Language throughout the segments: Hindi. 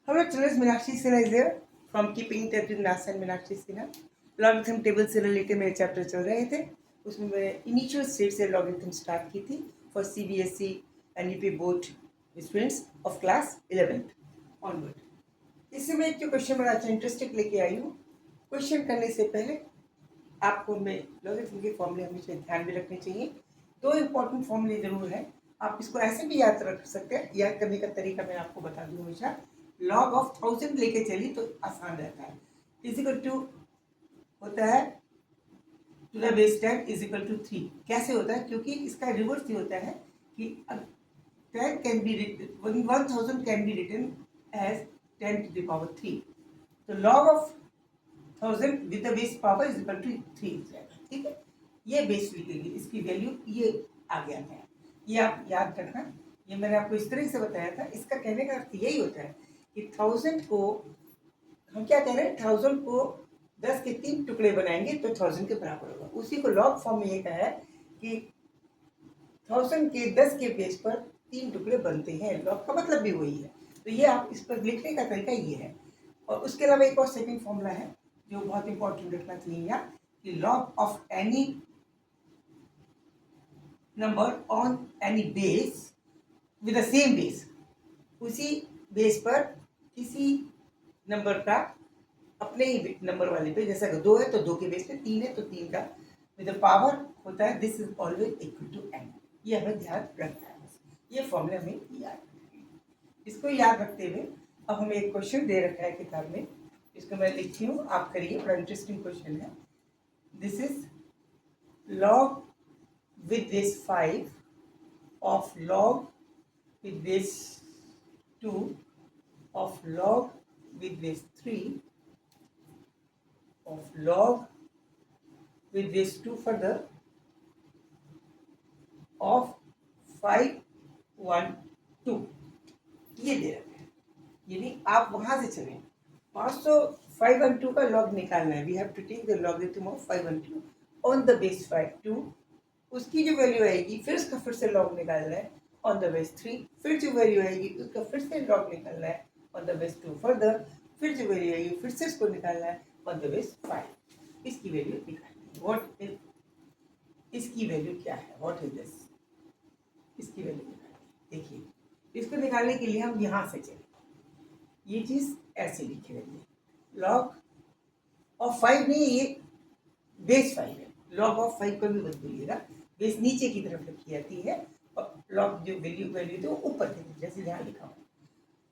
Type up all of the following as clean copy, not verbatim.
Hello children, Meenakshi Sinha is here from Keeping Touch with Maths and Meenakshi Sinha. Logarithm table से रिलेटेड मेरे चैप्टर चल रहे थे, उसमें मैं इनिशियल स्टेज से लॉगरिथम स्टार्ट की थी for CBSE and UP board students of class 11th onward. इससे मैं एक जो क्वेश्चन बड़ा अच्छा इंटरेस्टिंग लेके आई हूँ। क्वेश्चन करने से पहले आपको मैं लॉगरिथम के फॉर्मूले हमेशा ध्यान में रखने चाहिए। दो इम्पोर्टेंट फॉर्मूले जरूर है, आप इसको ऐसे भी याद रख सकते हैं। याद करने का तरीका मैं आपको बता दूँ, हमेशा लॉग ऑफ 1000 लेके चलिए तो आसान रहता है। इजिकल टू होता है to the base 10 equal to 3। कैसे होता है? क्योंकि इसका रिवर्स ये होता है कि 10 can be 1000 can be written as 10 to the power 3। तो log of 1000 with the base power is equal to 3 जाएगा। ठीक है, ये बेस लिखेंगे, इसकी वैल्यू ये आ गया है, ये आप याद रखना। ये मैंने आपको इस तरह से बताया था। इसका कहने का अर्थ यही होता है कि 1000 को हम क्या कह रहे हैं, 1000 को 10 के 3 टुकड़े बनाएंगे तो 1000 के बराबर होगा। उसी को लॉग फॉर्म में ये कहा है कि 1000 के 10 के बेस पर 3 टुकड़े बनते हैं। लॉग का मतलब भी वही है। तो ये आप इस पर लिखने का तरीका ये है। और उसके अलावा एक और सेकंड फॉर्मूला है जो बहुत इंपॉर्टेंट रखना चाहिए यहाँ, कि log of any number on any base with the same base, उसी बेस पर किसी नंबर का अपने ही नंबर वाले पे, जैसे अगर 2 है तो 2 के बेस पे, 3 है तो 3 का विद पावर होता है, this is always equal to n। ये हमें ध्यान रखना है, बस ये फॉर्मूला हमें याद रखना है। इसको याद रखते हुए अब हमें एक क्वेश्चन दे रखा है किताब में, इसको मैं लिखती हूँ, आप करिए, बड़ा इंटरेस्टिंग क्वेश्चन है। This is log with base 5 of log with base 2 of log with base 3 of log with base 2 further of 5 1 2। ये दे रखा है, यानी आप वहां से चलें 500 5 1 2 का लॉग निकालना है। We have to take the logarithm of 5 1 2 on the base 5 2, उसकी जो वैल्यू आएगी फिर उसका फिर से लॉग निकालना है ऑन द बेस 3, फिर जो वैल्यू आएगी उसका फिर से लॉग निकालना है ऑन द बेस 2 फर्दर, फिर जो वैल्यू आएगी फिर से इसको निकालना है ऑन द बेस 5। इसकी वैल्यू निकालनी है। व्हाट इज, इसकी वैल्यू क्या है, व्हाट इज दिस, इसकी वैल्यू निकालनी। देखिए, इसको निकालने के लिए हम यहां से चले, ये चीज ऐसे लिखे रहिए, लॉग ऑफ 5 नहीं, ये बेस 5 है। लॉग ऑफ 5 को भी मत भूलिएगा, बेस नीचे की तरफ रखी जाती है और लॉग जो वैल्यू वैल्यू तो ऊपर की तरफ, जैसे यहाँ लिखा हुआ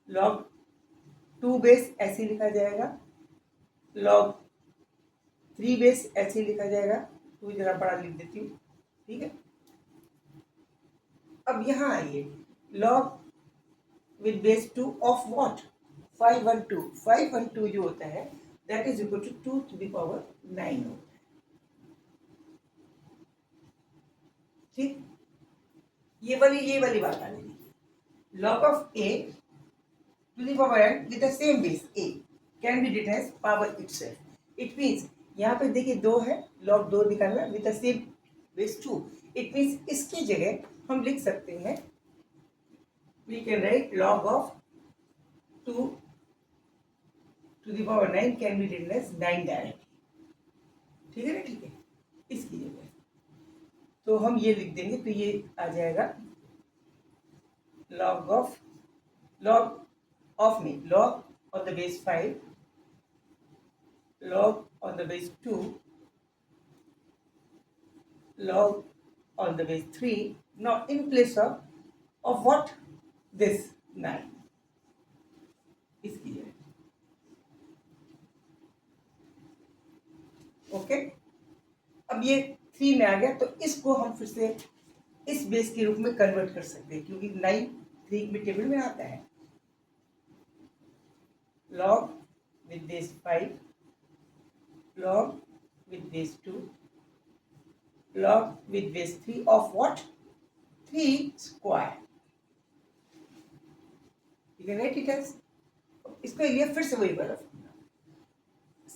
लॉग 2 बेस ऐसे लिखा जाएगा, लॉग 3 बेस ऐसे लिखा जाएगा। तो जरा बड़ा लिख देती हूँ, ठीक है। अब यहाँ आइए, log with base 2 of what, 5 1 2। 5 1 2 जो होता है that is equal to 2 to the power 9 होता है। ठीक, ये वाली बात आ गई। Log of a to the power n with the same base a can be written as power itself। It means यहाँ पे देखिए 2 है, लॉग 2 निकालना with the same base 2। It means इसकी जगह हम लिख सकते हैं, we can write log of 2 to the power 9 can be written as 9 directly. ठीक है ना, ठीक है। इसकी जगह तो हम ये लिख देंगे, तो ये आ जाएगा लॉग ऑफ में log on the base 5 log on the base 2 log on the base 3, now in place of what, this 9, इसकी जगह। ओके, अब ये 3 में आ गया, तो इसको हम फिर से इस बेस के रूप में कन्वर्ट कर सकते हैं, क्योंकि 9 3 में टेबल में आता है। log with base 5 log with base 2 log with base 3 of what, 3 square। You can write it as, इसको लिए फिर से वही बर्फ,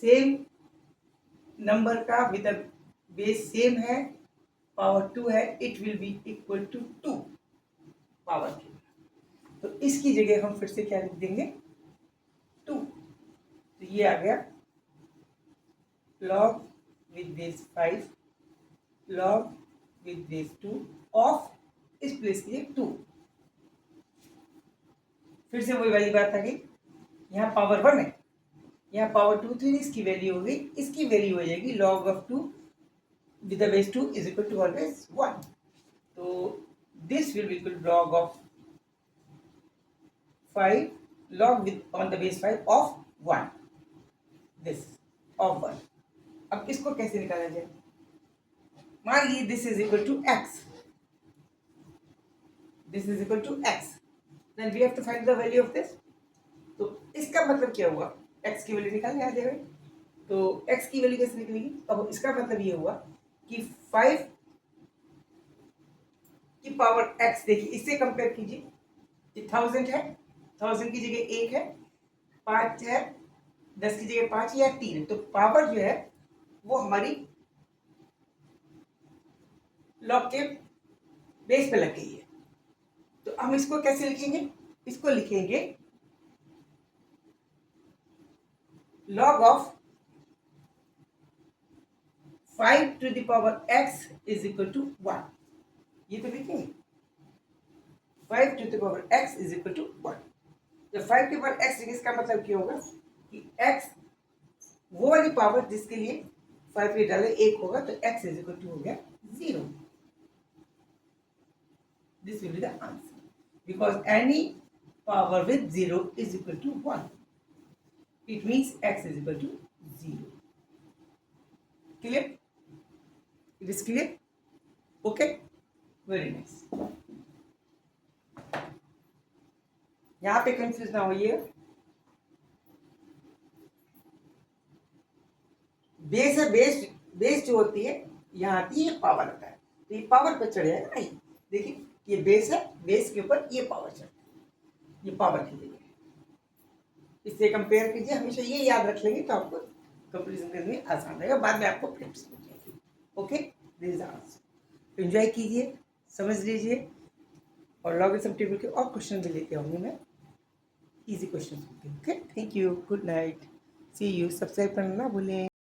सेम नंबर का विद बेस सेम है, पावर 2 है, it will be equal to 2 power 2। तो इसकी जगह हम फिर से क्या लिख देंगे, 2, तो ये आ गया log with base 5 log with base 2 of इस प्लेस के लिए 2। फिर से वही वाली बात आ गई, यहाँ पावर 1 है, यहाँ पावर 2 थी, इसकी वैल्यू हो गई, इसकी वैल्यू हो जाएगी log of 2 with the base 2 is equal to always 1। तो this will be equal to log of 5 log with on the base 5 of 1, this of 1। अब इसको कैसे निकाला जाए? मान लीजिए this is equal to x, this is equal to x, then we have to find the value of this. तो इसका मतलब क्या हुआ? x की वैल्यू निकालने आ जाएगा। तो x की वैल्यू कैसे निकलेगी? अब इसका मतलब ये हुआ कि 5 की पावर x, देखिए इससे कंपेयर कीजिए, ये 1000 है, 1000 की जगह 1 है, 5 है, 10 की जगह 5 या 3 है, तो पावर जो है वो हमारी लॉग के बेस पे लग गई है। तो हम इसको कैसे लिखेंगे? इसको लिखेंगे log of 5 to the power x is equal to 1। ये तो लिखेंगे 5 to the power x is equal to 1। तो 5 to the power x इसका मतलब क्या होगा कि x वो वाली पावर जिसके लिए 5 पे डाले 1 होगा, तो x is equal to हो गया 0। This will be the answer because any power with 0 is equal to 1. It means x is equal to 0. Clear? It is clear? Okay? Very nice. यहाँ पे कंफ्यूज ना होइए। बेस है, बेस जो होती है यहाँ आती है, पावर होता है, तो ये पावर पर चढ़ जाएगा। नहीं, देखिए ये बेस है, बेस के ऊपर ये पावर चढ़ता है, ये पावर की जगह है। इससे कंपेयर कीजिए, हमेशा ये याद रख लेंगे तो आपको कंपेरिजन करने में आसान रहेगा, बाद में आपको प्रैक्टिस हो जाएगी। Okay, this is answer. Enjoy कीजिए, समझ लीजिए, और लॉगरिथम टेबल के और क्वेश्चन भी लेके आऊँगी मैं, easy question. Okay, thank you, good night, see you. Subscribe करना ना भूलें।